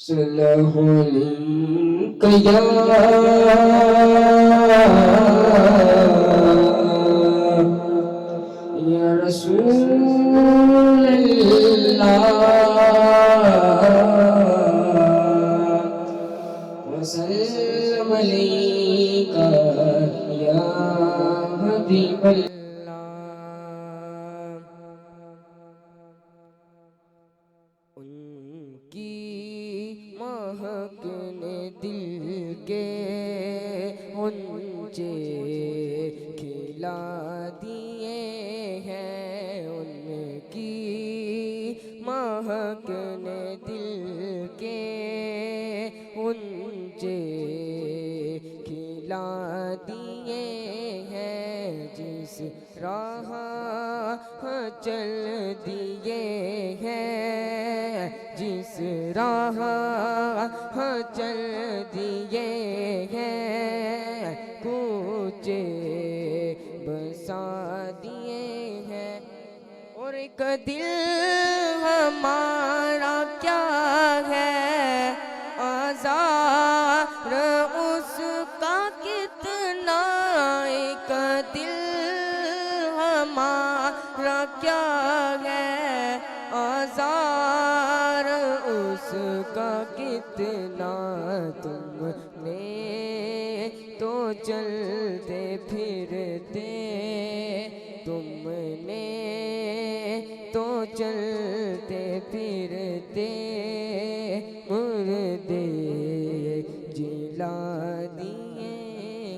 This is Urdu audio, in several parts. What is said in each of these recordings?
صلح عليك يا رسول الله وسلم عليك يا حبيب الله. ان کی مہک نے دل کے غنچے کھلا دیے ہیں. ان کی مہک نے دل کے غنچے کھلا دیے ہیں. جس راہ چل دیے ہیں، جس راہ چل دیے ہیں، کوچے بسا دیے ہیں. اور ایک دل ہمارا کیا ہے آزار اس کا کتنا. ایک دل ہمارا کیا ہے آزار اس کا کتنا. تم نے تو چلتے پھرتے، تم نے تو چلتے پھرتے مردے جلا دیے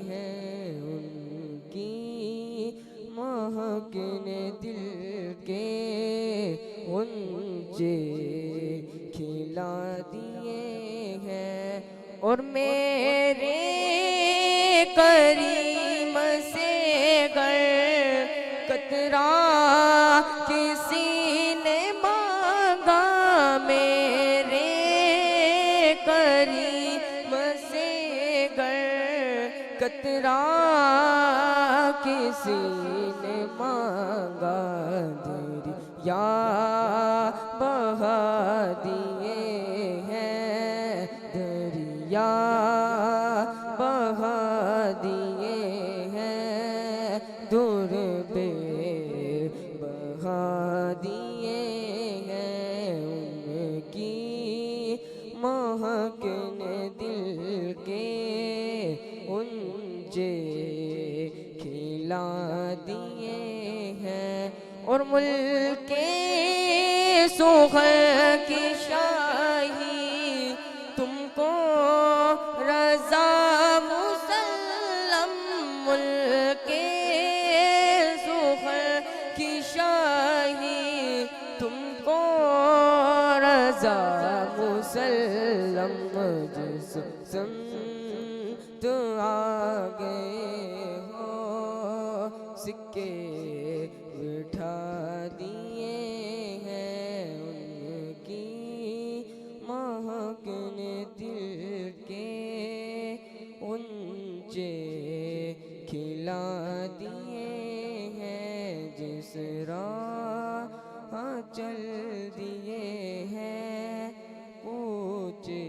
ہیں. ان کی مہک نے دل کے غنچے کھلا دیے ہیں. اور میرے کریم سے گر قطرہ کسی نے مانگا، میرے کریم سے گر قطرہ کسی نے مانگا، دریا بہا دیے ہیں، دریا بہا دیے ہیں، دور بے بہا دیے ہیں. ان کی مہک نے دل کے غنچے کھلا دیے ہیں. اور ملک سخن کی شاہی تم کو رضا مسلم، ملک سخن کی شاہی تم کو رضا مسلم. جس سمت آگے ہو سکے بٹھا دیے ہیں. ان کی مہک نے دل کے غنچے کھلا دیے ہیں. جس راہ چل دیے ہیں، کوچے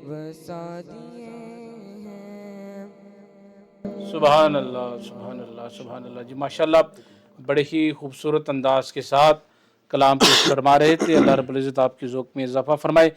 بسا دیے ہیں. سبحان اللہ، سبحان اللہ، سبحان اللہ. جی ماشاءاللہ بڑے ہی خوبصورت انداز کے ساتھ کلام پیش فرما رہے تھے. اللہ رب العزت آپ کی ذوق میں اضافہ فرمائے.